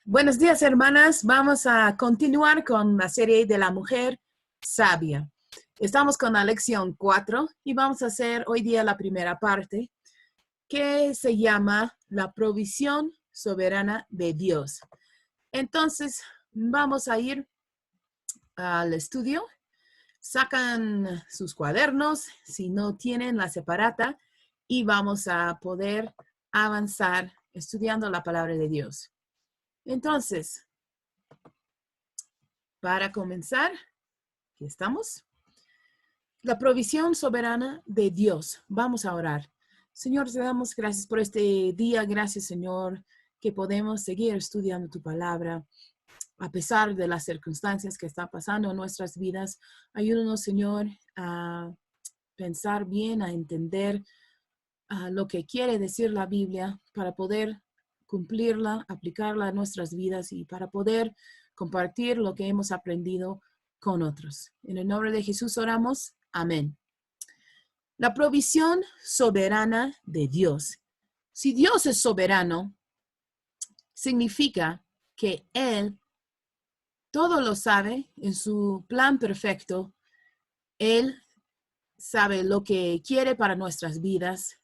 Buenos días, hermanas. Vamos a continuar con la serie de la mujer sabia. Estamos con la lección 4 y vamos a hacer hoy día la primera parte que se llama la provisión soberana de Dios. Entonces, vamos a ir al estudio. Sacan sus cuadernos, si no tienen la separata, y vamos a poder avanzar estudiando la palabra de Dios. Entonces, para comenzar, aquí estamos. La provisión soberana de Dios. Vamos a orar. Señor, te damos gracias por este día. Gracias, Señor, que podemos seguir estudiando tu palabra a pesar de las circunstancias que están pasando en nuestras vidas. Ayúdanos, Señor, a pensar bien, a entender lo que quiere decir la Biblia para poder cumplirla, aplicarla a nuestras vidas y para poder compartir lo que hemos aprendido con otros. En el nombre de Jesús oramos. Amén. La provisión soberana de Dios. Si Dios es soberano, significa que Él todo lo sabe en su plan perfecto. Él sabe lo que quiere para nuestras vidas.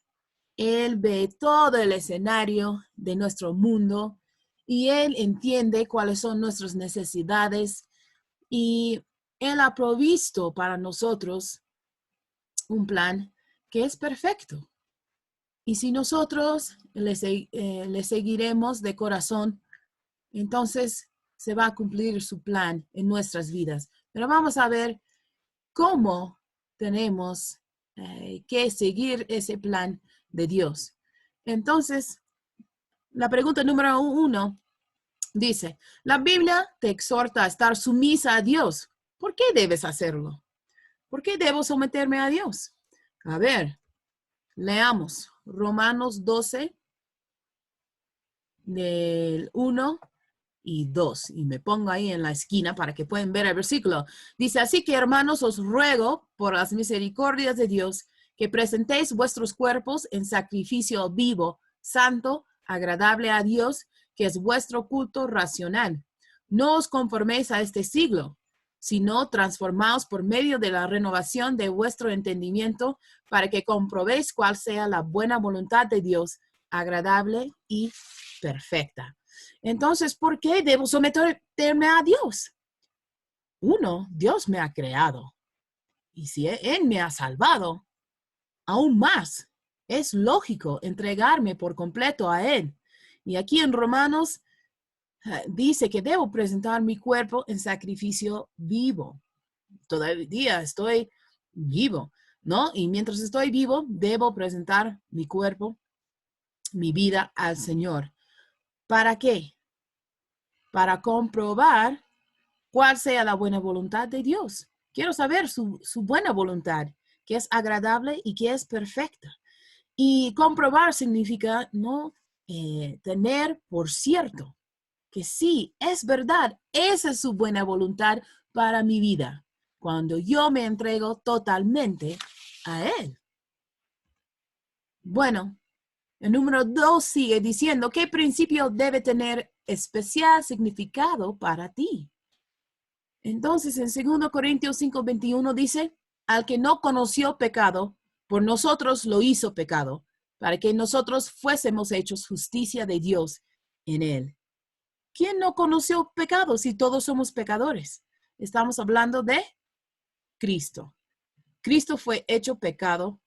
Él ve todo el escenario de nuestro mundo y Él entiende cuáles son nuestras necesidades y Él ha provisto para nosotros un plan que es perfecto. Y si nosotros le seguiremos de corazón, entonces se va a cumplir su plan en nuestras vidas. Pero vamos a ver cómo tenemos que seguir ese plan de Dios. Entonces, la pregunta número 1 dice, la Biblia te exhorta a estar sumisa a Dios. ¿Por qué debes hacerlo? ¿Por qué debo someterme a Dios? A ver, leamos Romanos 12, del 1 y 2. Y me pongo ahí en la esquina para que puedan ver el versículo. Dice, así que hermanos, os ruego por las misericordias de Dios que presentéis vuestros cuerpos en sacrificio vivo, santo, agradable a Dios, que es vuestro culto racional. No os conforméis a este siglo, sino transformaos por medio de la renovación de vuestro entendimiento para que comprobéis cuál sea la buena voluntad de Dios, agradable y perfecta. Entonces, ¿por qué debo someterme a Dios? Uno, Dios me ha creado. Y si Él me ha salvado, aún más, es lógico entregarme por completo a Él. Y aquí en Romanos dice que debo presentar mi cuerpo en sacrificio vivo. Todavía estoy vivo, ¿no? Y mientras estoy vivo, debo presentar mi cuerpo, mi vida al Señor. ¿Para qué? Para comprobar cuál sea la buena voluntad de Dios. Quiero saber su buena voluntad, que es agradable y que es perfecta. Y comprobar significa no tener por cierto que sí, es verdad, esa es su buena voluntad para mi vida, cuando yo me entrego totalmente a Él. Bueno, el número 2 sigue diciendo qué principio debe tener especial significado para ti. Entonces, en 2 Corintios 5:21 dice, al que no conoció pecado, por nosotros lo hizo pecado, para que nosotros fuésemos hechos justicia de Dios en él. ¿Quién no conoció pecado si todos somos pecadores? Estamos hablando de Cristo. Cristo fue hecho pecado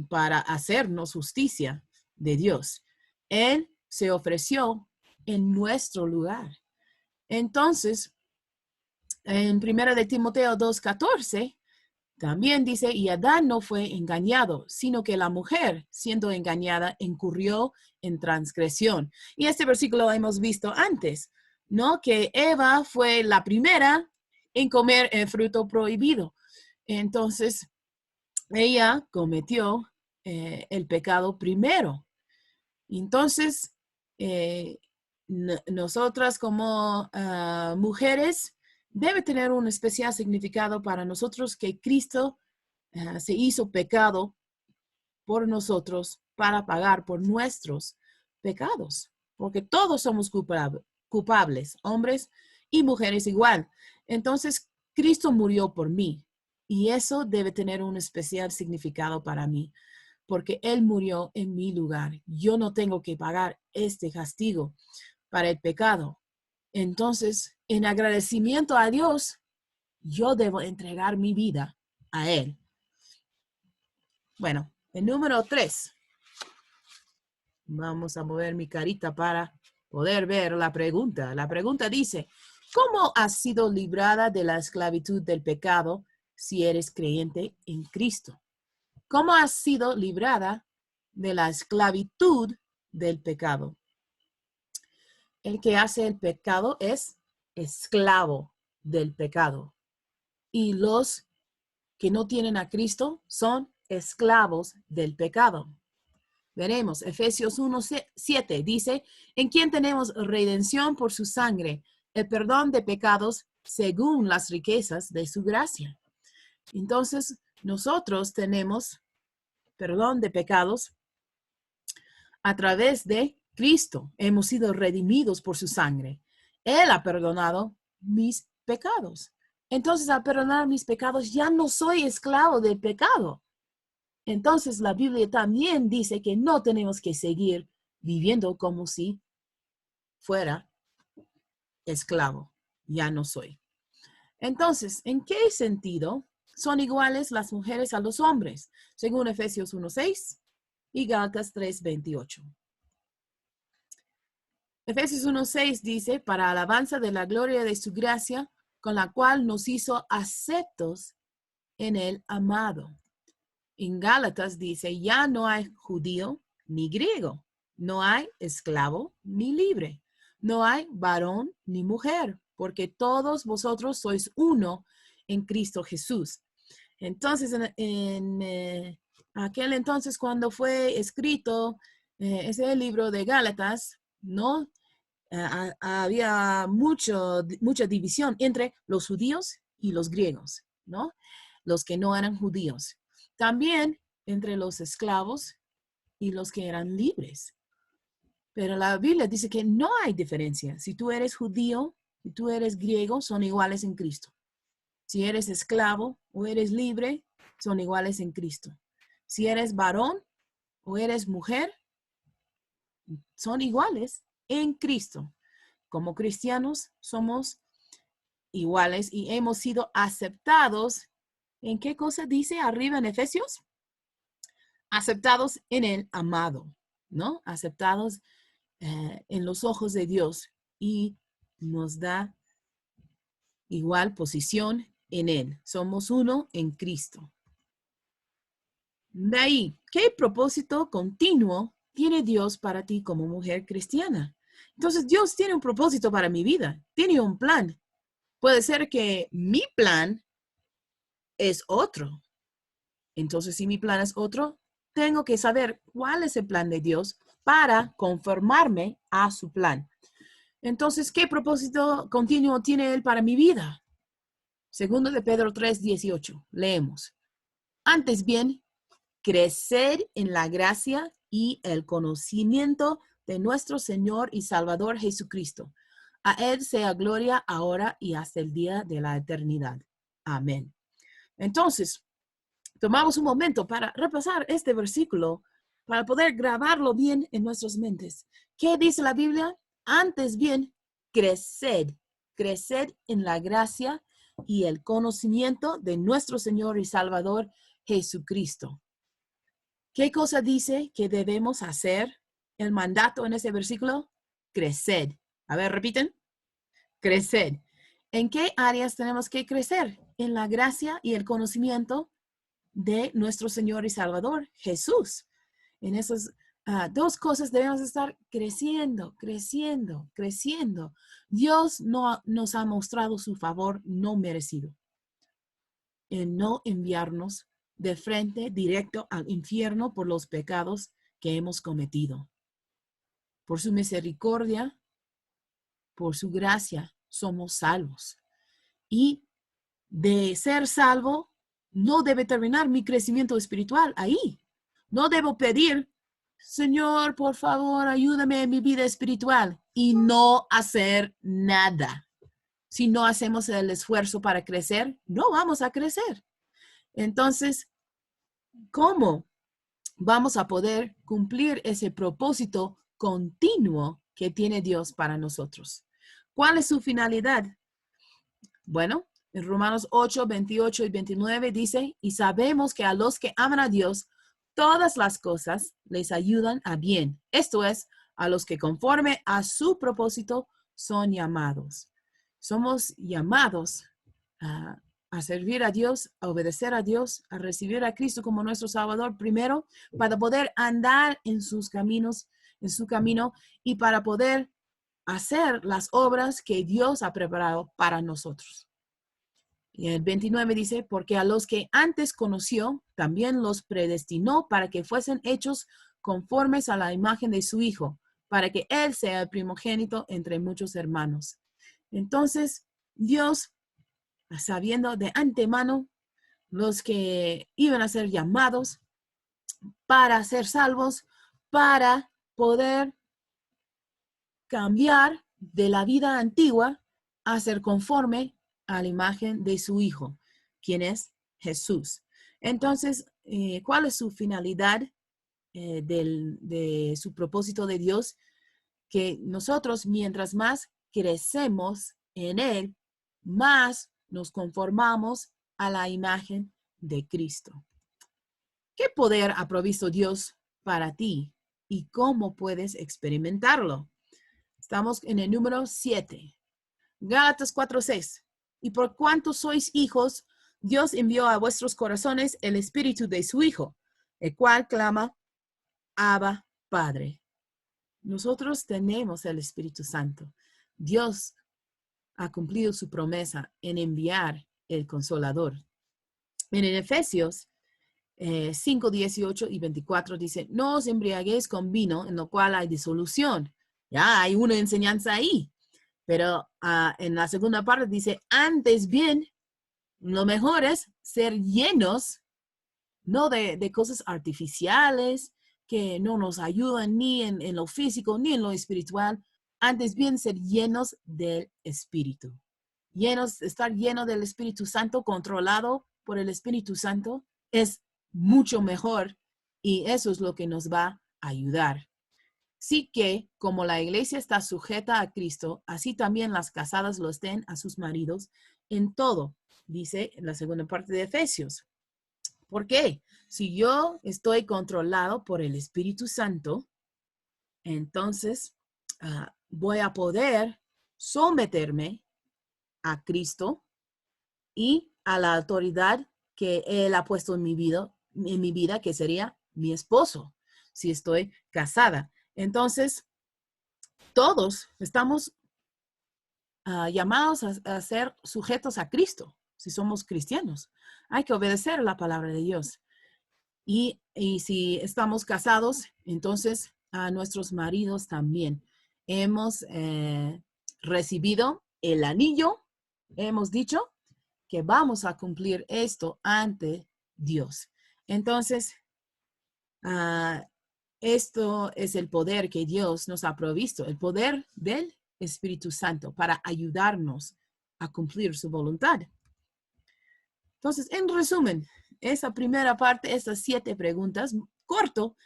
para hacernos justicia de Dios. Él se ofreció en nuestro lugar. Entonces, en 1 de Timoteo 2:14, también dice, y Adán no fue engañado, sino que la mujer, siendo engañada, incurrió en transgresión. Y este versículo lo hemos visto antes, ¿no? Que Eva fue la primera en comer el fruto prohibido. Entonces, ella cometió el pecado primero. Entonces, nosotras como mujeres, debe tener un especial significado para nosotros que Cristo se hizo pecado por nosotros para pagar por nuestros pecados, porque todos somos culpables, hombres y mujeres igual. Entonces, Cristo murió por mí y eso debe tener un especial significado para mí, porque Él murió en mi lugar. Yo no tengo que pagar este castigo para el pecado. Entonces, en agradecimiento a Dios, yo debo entregar mi vida a Él. Bueno, el número 3. Vamos a mover mi carita para poder ver la pregunta. La pregunta dice, ¿cómo has sido librada de la esclavitud del pecado si eres creyente en Cristo? ¿Cómo has sido librada de la esclavitud del pecado? El que hace el pecado es esclavo del pecado. Y los que no tienen a Cristo son esclavos del pecado. Veremos, Efesios 1:7 dice, en quien tenemos redención por su sangre, el perdón de pecados según las riquezas de su gracia. Entonces, nosotros tenemos perdón de pecados a través de Cristo. Hemos sido redimidos por su sangre. Él ha perdonado mis pecados. Entonces, al perdonar mis pecados, ya no soy esclavo del pecado. Entonces, la Biblia también dice que no tenemos que seguir viviendo como si fuera esclavo. Ya no soy. Entonces, ¿en qué sentido son iguales las mujeres a los hombres? Según Efesios 1:6 y Gálatas 3:28. Efesios 1:6 dice, para alabanza de la gloria de su gracia, con la cual nos hizo aceptos en el amado. En Gálatas dice, ya no hay judío ni griego, no hay esclavo ni libre, no hay varón ni mujer, porque todos vosotros sois uno en Cristo Jesús. Entonces, en aquel entonces, cuando fue escrito ese libro de Gálatas, ¿no? Había mucha división entre los judíos y los griegos, ¿no? Los que no eran judíos. También entre los esclavos y los que eran libres. Pero la Biblia dice que no hay diferencia. Si tú eres judío y tú eres griego, son iguales en Cristo. Si eres esclavo o eres libre, son iguales en Cristo. Si eres varón o eres mujer, son iguales en Cristo. Como cristianos somos iguales y hemos sido aceptados. ¿En qué cosa dice arriba en Efesios? Aceptados en el amado, ¿no? Aceptados en los ojos de Dios y nos da igual posición en Él. Somos uno en Cristo. De ahí, ¿qué propósito continuo tiene Dios para ti como mujer cristiana? Entonces, Dios tiene un propósito para mi vida, tiene un plan. Puede ser que mi plan es otro. Entonces, si mi plan es otro, tengo que saber cuál es el plan de Dios para conformarme a su plan. Entonces, ¿qué propósito continuo tiene Él para mi vida? Segundo de Pedro 3:18. Leemos. Antes bien, crecer en la gracia y el conocimiento de nuestro Señor y Salvador Jesucristo. A Él sea gloria ahora y hasta el día de la eternidad. Amén. Entonces, tomamos un momento para repasar este versículo, para poder grabarlo bien en nuestras mentes. ¿Qué dice la Biblia? Antes bien, creced en la gracia y el conocimiento de nuestro Señor y Salvador Jesucristo. ¿Qué cosa dice que debemos hacer? El mandato en ese versículo, creced. A ver, repiten. Creced. ¿En qué áreas tenemos que crecer? En la gracia y el conocimiento de nuestro Señor y Salvador, Jesús. En esas dos cosas debemos estar creciendo. Dios nos ha mostrado su favor no merecido en no enviarnos de frente directo al infierno por los pecados que hemos cometido. Por su misericordia, por su gracia, somos salvos. Y de ser salvo, no debe terminar mi crecimiento espiritual ahí. No debo pedir Señor, por favor, ayúdame en mi vida espiritual y no hacer nada. Si no hacemos el esfuerzo para crecer, no vamos a crecer. Entonces, ¿cómo vamos a poder cumplir ese propósito continuo que tiene Dios para nosotros? ¿Cuál es su finalidad? Bueno, en Romanos 8, 28 y 29 dice, y sabemos que a los que aman a Dios, todas las cosas les ayudan a bien. Esto es, a los que conforme a su propósito son llamados. Somos llamados a servir a Dios, a obedecer a Dios, a recibir a Cristo como nuestro Salvador primero, para poder andar en sus caminos, en su camino, y para poder hacer las obras que Dios ha preparado para nosotros. Y el 29 dice, porque a los que antes conoció, también los predestinó para que fuesen hechos conformes a la imagen de su Hijo, para que Él sea el primogénito entre muchos hermanos. Entonces, Dios, sabiendo de antemano los que iban a ser llamados para ser salvos, para poder cambiar de la vida antigua a ser conforme a la imagen de su Hijo, quien es Jesús. Entonces, ¿cuál es su finalidad de su propósito de Dios? Que nosotros, mientras más crecemos en Él, más nos conformamos a la imagen de Cristo. ¿Qué poder ha provisto Dios para ti y cómo puedes experimentarlo? Estamos en el número 7. Gálatas 4:6. Y por cuanto sois hijos, Dios envió a vuestros corazones el espíritu de su Hijo, el cual clama, Abba, Padre. Nosotros tenemos el Espíritu Santo. Dios ha cumplido su promesa en enviar el Consolador. En Efesios 5, 18 y 24 dice, no os embriaguéis con vino, en lo cual hay disolución. Ya hay una enseñanza ahí. Pero en la segunda parte dice, antes bien, lo mejor es ser llenos, no de cosas artificiales que no nos ayudan ni en lo físico ni en lo espiritual. Antes bien, ser llenos del Espíritu. Estar lleno del Espíritu Santo, controlado por el Espíritu Santo, es mucho mejor y eso es lo que nos va a ayudar. Sí que, como la iglesia está sujeta a Cristo, así también las casadas lo estén a sus maridos en todo, dice en la segunda parte de Efesios. ¿Por qué? Si yo estoy controlado por el Espíritu Santo, entonces voy a poder someterme a Cristo y a la autoridad que Él ha puesto en mi vida, que sería mi esposo, si estoy casada. Entonces, todos estamos llamados a ser sujetos a Cristo, si somos cristianos. Hay que obedecer la palabra de Dios. Y si estamos casados, entonces a nuestros maridos también. Hemos recibido el anillo, hemos dicho que vamos a cumplir esto ante Dios. Entonces, esto es el poder que Dios nos ha provisto, el poder del Espíritu Santo para ayudarnos a cumplir su voluntad. Entonces, en resumen, esa primera parte, estas 7 preguntas, corto,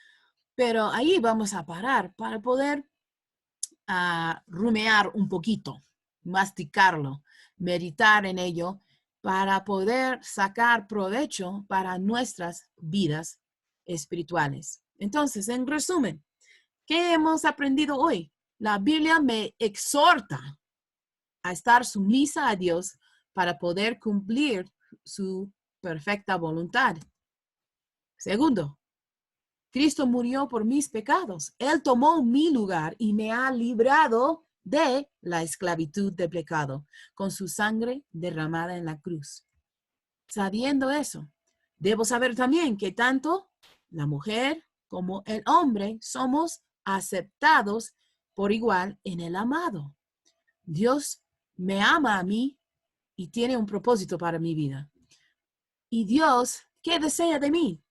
pero ahí vamos a parar para poder rumear un poquito, masticarlo, meditar en ello, para poder sacar provecho para nuestras vidas espirituales. Entonces, en resumen, ¿qué hemos aprendido hoy? La Biblia me exhorta a estar sumisa a Dios para poder cumplir su perfecta voluntad. Segundo, Cristo murió por mis pecados. Él tomó mi lugar y me ha librado de la esclavitud del pecado con su sangre derramada en la cruz. Sabiendo eso, debo saber también que tanto la mujer como el hombre somos aceptados por igual en el amado. Dios me ama a mí y tiene un propósito para mi vida. Y Dios, ¿qué desea de mí?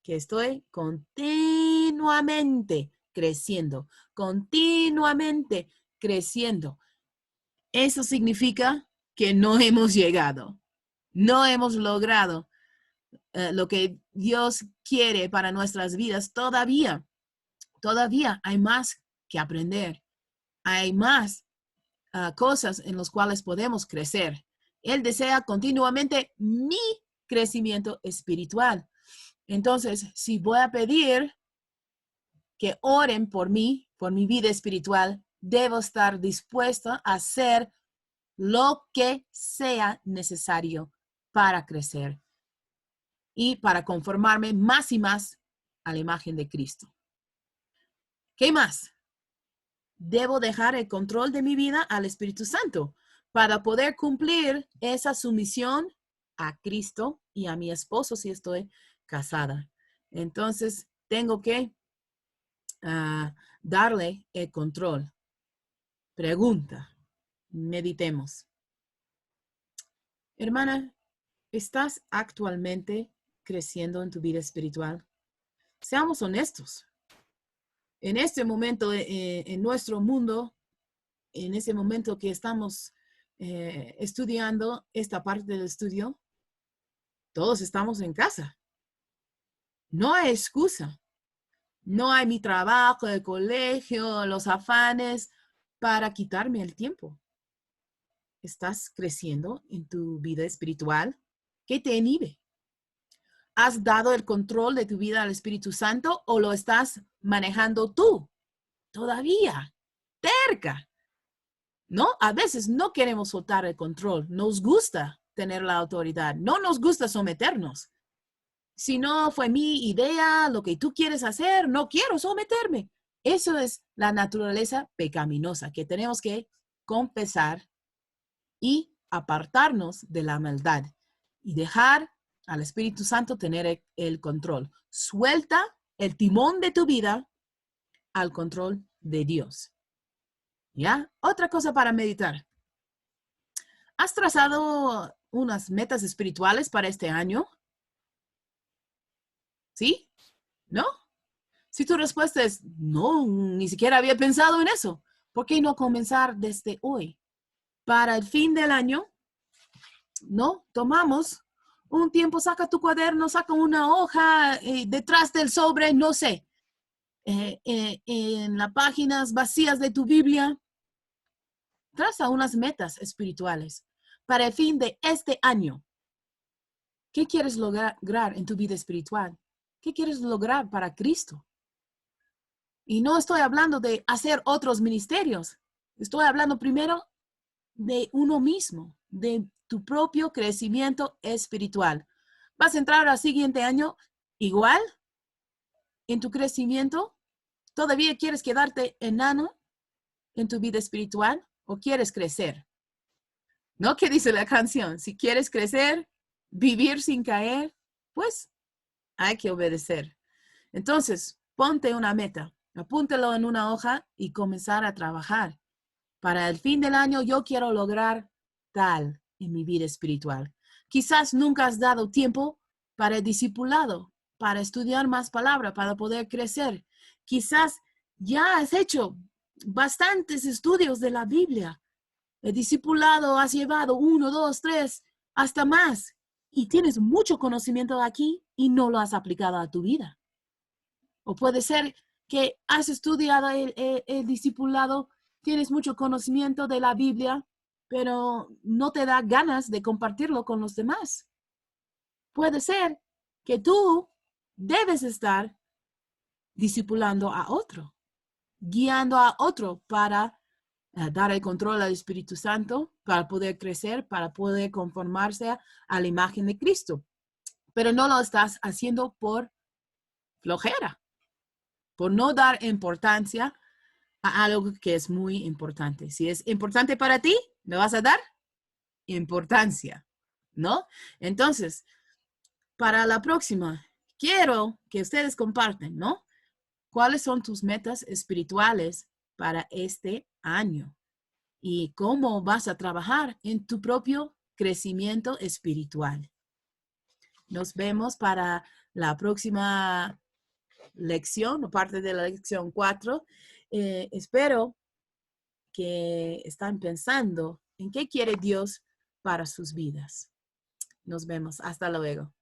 Que estoy continuamente continuamente creciendo, continuamente creciendo. Eso significa que no hemos llegado, no hemos logrado lo que Dios quiere para nuestras vidas todavía. Todavía hay más que aprender. Hay más cosas en las cuales podemos crecer. Él desea continuamente mi crecimiento espiritual. Entonces, si voy a pedir que oren por mí, por mi vida espiritual, debo estar dispuesta a hacer lo que sea necesario para crecer y para conformarme más y más a la imagen de Cristo. ¿Qué más? Debo dejar el control de mi vida al Espíritu Santo para poder cumplir esa sumisión a Cristo y a mi esposo si estoy casada. Entonces, tengo que darle el control. Pregunta, meditemos. Hermana, ¿estás actualmente creciendo en tu vida espiritual? Seamos honestos. En este momento, en nuestro mundo, en ese momento que estamos estudiando esta parte del estudio, todos estamos en casa. No hay excusa. No hay mi trabajo, el colegio, los afanes para quitarme el tiempo. ¿Estás creciendo en tu vida espiritual? ¿Qué te inhibe? ¿Has dado el control de tu vida al Espíritu Santo o lo estás manejando tú? Todavía, terca. ¿No? A veces no queremos soltar el control. Nos gusta tener la autoridad. No nos gusta someternos. Si no fue mi idea, lo que tú quieres hacer, no quiero someterme. Eso es la naturaleza pecaminosa que tenemos que confesar y apartarnos de la maldad y dejar al Espíritu Santo tener el control. Suelta el timón de tu vida al control de Dios. ¿Ya? Otra cosa para meditar. ¿Has trazado unas metas espirituales para este año? ¿Sí? ¿No? Si tu respuesta es no, ni siquiera había pensado en eso, ¿por qué no comenzar desde hoy? Para el fin del año, ¿no? Tomamos un tiempo, saca tu cuaderno, saca una hoja detrás del sobre, no sé, en las páginas vacías de tu Biblia, traza unas metas espirituales para el fin de este año. ¿Qué quieres lograr en tu vida espiritual? ¿Qué quieres lograr para Cristo? Y no estoy hablando de hacer otros ministerios. Estoy hablando primero de uno mismo, de tu propio crecimiento espiritual. ¿Vas a entrar al siguiente año igual en tu crecimiento? ¿Todavía quieres quedarte enano en tu vida espiritual o quieres crecer? ¿No? ¿Qué dice la canción? Si quieres crecer, vivir sin caer, pues hay que obedecer. Entonces, ponte una meta, apúntalo en una hoja y comenzar a trabajar. Para el fin del año yo quiero lograr tal en mi vida espiritual. Quizás nunca has dado tiempo para el discipulado, para estudiar más palabra, para poder crecer. Quizás ya has hecho bastantes estudios de la Biblia. El discipulado has llevado 1, 2, 3, hasta más. Y tienes mucho conocimiento aquí y no lo has aplicado a tu vida. O puede ser que has estudiado el discipulado, tienes mucho conocimiento de la Biblia, pero no te da ganas de compartirlo con los demás. Puede ser que tú debes estar discipulando a otro, guiando a otro para dar el control al Espíritu Santo, para poder crecer, para poder conformarse a la imagen de Cristo. Pero no lo estás haciendo por flojera, por no dar importancia a algo que es muy importante. Si es importante para ti, ¿me vas a dar importancia? ¿No? Entonces, para la próxima, quiero que ustedes compartan, ¿no? ¿Cuáles son tus metas espirituales para este año? Y cómo vas a trabajar en tu propio crecimiento espiritual. Nos vemos para la próxima lección, o parte de la lección 4. Espero que están pensando en qué quiere Dios para sus vidas. Nos vemos. Hasta luego.